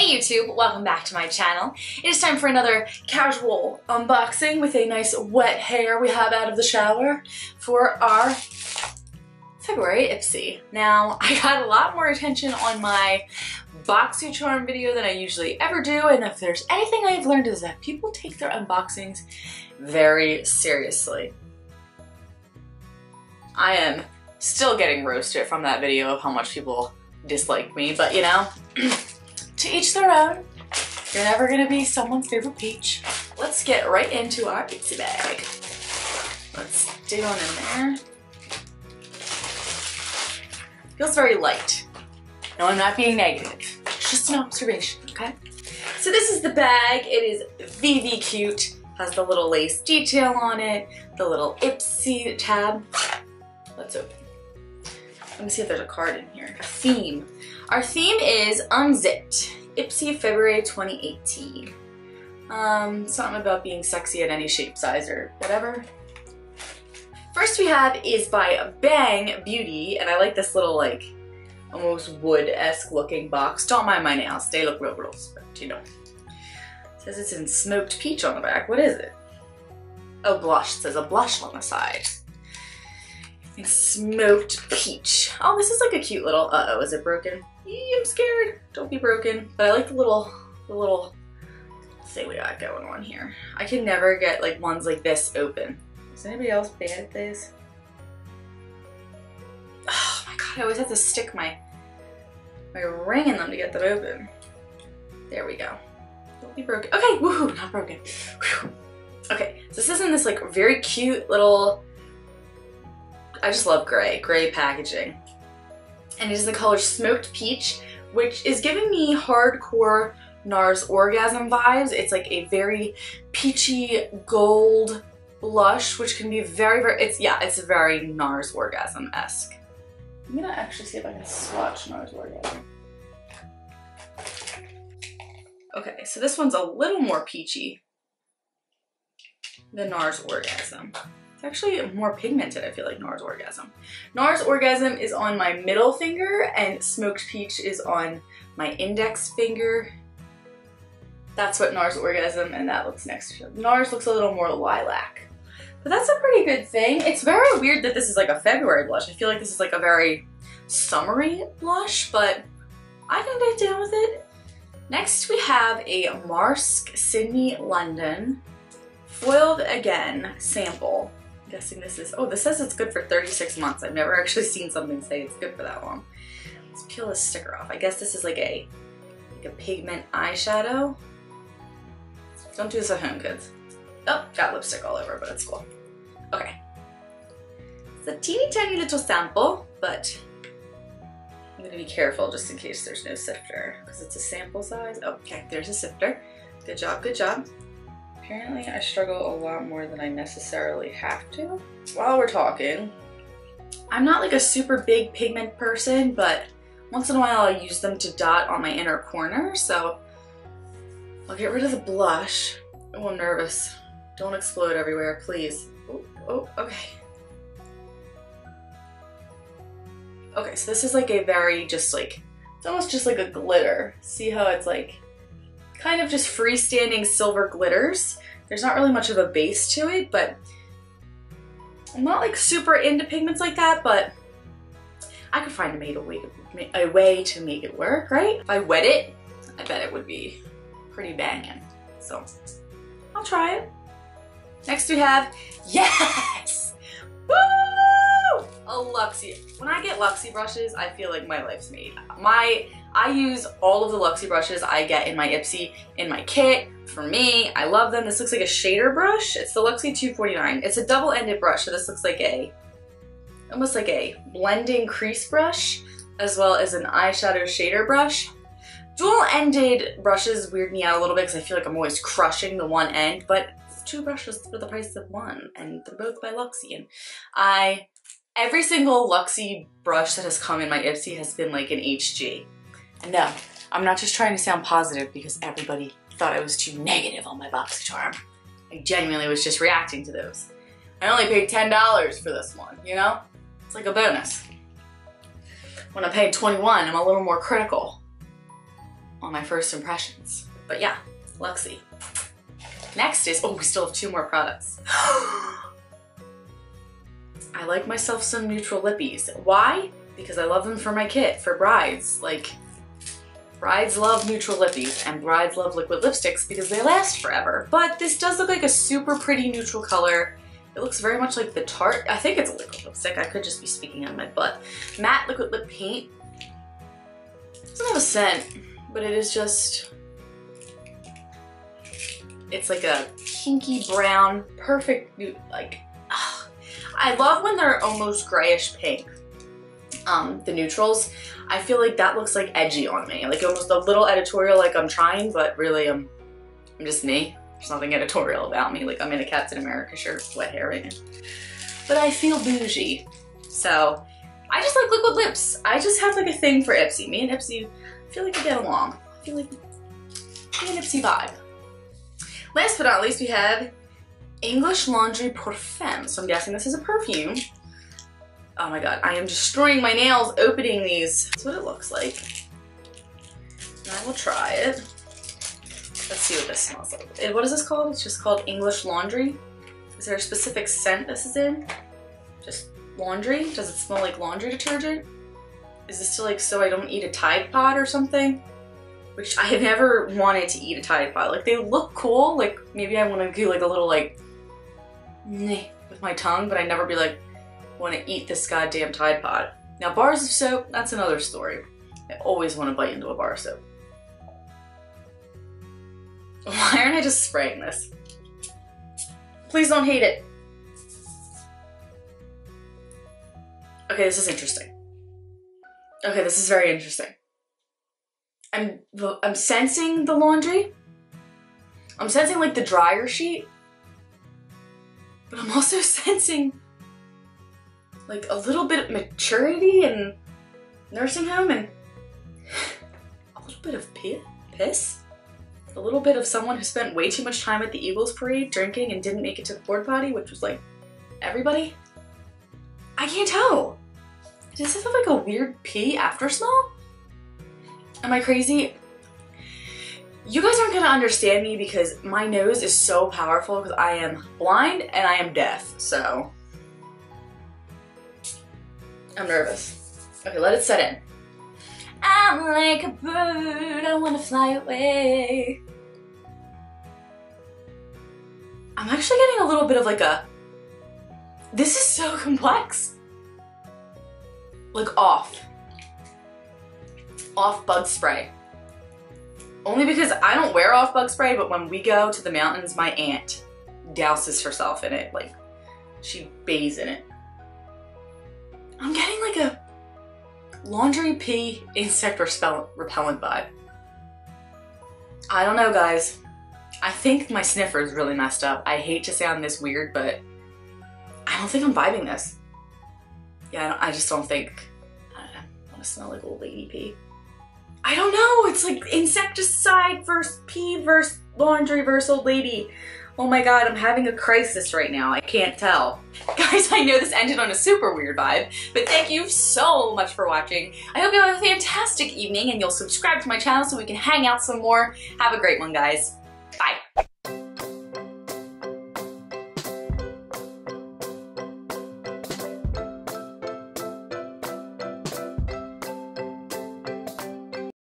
Hey YouTube, welcome back to my channel. It is time for another casual unboxing with a nice wet hair we have out of the shower for our February Ipsy. Now, I got a lot more attention on my BoxyCharm video than I usually ever do, and if there's anything I've learned is that people take their unboxings very seriously. I am still getting roasted from that video of how much people dislike me, but you know, to each their own. You're never gonna be someone's favorite peach. Let's get right into our Ipsy bag. Let's dig on in there. Feels very light. No, I'm not being negative. It's just an observation, okay? So this is the bag. It is VV cute. Has the little lace detail on it, the little Ipsy tab. Let's open. Let me see if there's a card in here. A theme. Our theme is Unzipped. Ipsy February 2018. Something about being sexy at any shape, size, or whatever. First we have is by Bang Beauty, and I like this little like almost wood-esque looking box. Don't mind my nails, they look real gross, but you know. It says it's in smoked peach on the back. What is it? Oh, blush. It says a blush on the side. And smoked peach. Oh, this is like a cute little, uh-oh, is it broken? Eee, I'm scared. Don't be broken. But I like the little thing we got going on here. I can never get like ones like this open. Is anybody else bad at this? Oh my god, I always have to stick my ring in them to get them open. There we go. Don't be broken. Okay, woohoo, not broken. Whew. Okay, so this is in this like very cute little, I just love gray packaging. And it is the color Smoked Peach, which is giving me hardcore NARS Orgasm vibes. It's like a very peachy gold blush, which can be very, it's very NARS Orgasm-esque. I'm gonna actually see if I can swatch NARS Orgasm. Okay, so this one's a little more peachy than NARS Orgasm. It's actually more pigmented, I feel like, NARS Orgasm. NARS Orgasm is on my middle finger and Smoked Peach is on my index finger. That's what NARS Orgasm, and that looks next to it. NARS looks a little more lilac. But that's a pretty good thing. It's very weird that this is like a February blush. I feel like this is like a very summery blush, but I can get down with it. Next we have a Marsk Sydney London Foiled Again sample. I'm guessing this is, oh, this says it's good for 36 months. I've never actually seen something say it's good for that long. Let's peel this sticker off. I guess this is like a pigment eyeshadow. Don't do this at home, kids. Oh, got lipstick all over, but it's cool. Okay. It's a teeny tiny little sample, but I'm gonna be careful just in case there's no sifter, because it's a sample size. Okay, there's a sifter. Good job, good job. Apparently I struggle a lot more than I necessarily have to. While we're talking, I'm not like a super big pigment person, but once in a while I'll use them to dot on my inner corner, so I'll get rid of the blush. Oh, I'm nervous. Don't explode everywhere, please. Oh, okay. Okay, so this is like a very just like, it's almost just like a glitter. See how it's like kind of just freestanding silver glitters. There's not really much of a base to it, but I'm not like super into pigments like that, but I could find a way to make it work, right? If I wet it, I bet it would be pretty banging. So I'll try it. Next we have, yes! Woo! A Luxie. When I get Luxie brushes, I feel like my life's made. I use all of the Luxie brushes I get in my Ipsy in my kit. For me, I love them. This looks like a shader brush. It's the Luxie 249. It's a double-ended brush, so this looks like almost like a blending crease brush, as well as an eyeshadow shader brush. Dual-ended brushes weird me out a little bit because I feel like I'm always crushing the one end, but it's two brushes for the price of one, and they're both by Luxie. And every single Luxie brush that has come in my Ipsy has been like an HG. And no, I'm not just trying to sound positive because everybody thought I was too negative on my BoxyCharm. I genuinely was just reacting to those. I only paid $10 for this one, you know? It's like a bonus. When I paid $21, I'm a little more critical on my first impressions. But yeah, Luxie. Next is, oh, we still have 2 more products. I like myself some neutral lippies. Why? Because I love them for my kit, for brides. Like, brides love neutral lippies and brides love liquid lipsticks because they last forever. But this does look like a super pretty neutral color. It looks very much like the Tarte. I think it's a liquid lipstick. I could just be speaking out of my butt. Matte liquid lip paint. It doesn't have a scent, but it is just, it's like a pinky brown, perfect nude, like, ugh. I love when they're almost grayish pink. The neutrals, I feel like that looks like edgy on me. Like almost a little editorial, like I'm trying, but really I'm just me. There's nothing editorial about me. Like I'm in a Captain America shirt, wet hair right now. But I feel bougie. So I just like liquid lips. I just have like a thing for Ipsy. Me and Ipsy, I feel like we get along. I feel like me and Ipsy vibe. Last but not least, we have English Laundry Parfum. So I'm guessing this is a perfume. Oh my god, I am destroying my nails opening these. That's what it looks like. And I will try it. Let's see what this smells like. What is this called? It's just called English Laundry. Is there a specific scent this is in? Just laundry? Does it smell like laundry detergent? Is this to like so I don't eat a Tide Pod or something? Which I have never wanted to eat a Tide Pod. Like they look cool. Like maybe I want to do like a little like with my tongue, but I never be like want to eat this goddamn Tide Pod. Now bars of soap, that's another story. I always want to bite into a bar of soap. Why aren't I just spraying this? Please don't hate it. Okay, this is interesting. Okay, this is very interesting. I'm sensing the laundry. I'm sensing like the dryer sheet. But I'm also sensing like a little bit of maturity and nursing home and a little bit of piss. A little bit of someone who spent way too much time at the Eagles parade drinking and didn't make it to the board potty, which was like everybody. I can't tell. Does this have like a weird pee after smell? Am I crazy? You guys aren't gonna understand me because my nose is so powerful because I am blind and I am deaf, so I'm nervous. Okay, let it set in. I'm like a bird, I wanna fly away. I'm actually getting a little bit of like a, this is so complex. Like off bug spray. Only because I don't wear off bug spray, but when we go to the mountains, my aunt douses herself in it. Like, she bathes in it. I'm getting like a laundry pee insect repellent vibe. I don't know, guys. I think my sniffer is really messed up. I hate to sound this weird, but I don't think I'm vibing this. Yeah, I just don't think, I want to smell like old lady pee. I don't know, it's like insecticide versus pee versus laundry versus old lady. Oh my god, I'm having a crisis right now. I can't tell. Guys, I know this ended on a super weird vibe, but thank you so much for watching. I hope you have a fantastic evening and you'll subscribe to my channel so we can hang out some more. Have a great one, guys. Bye.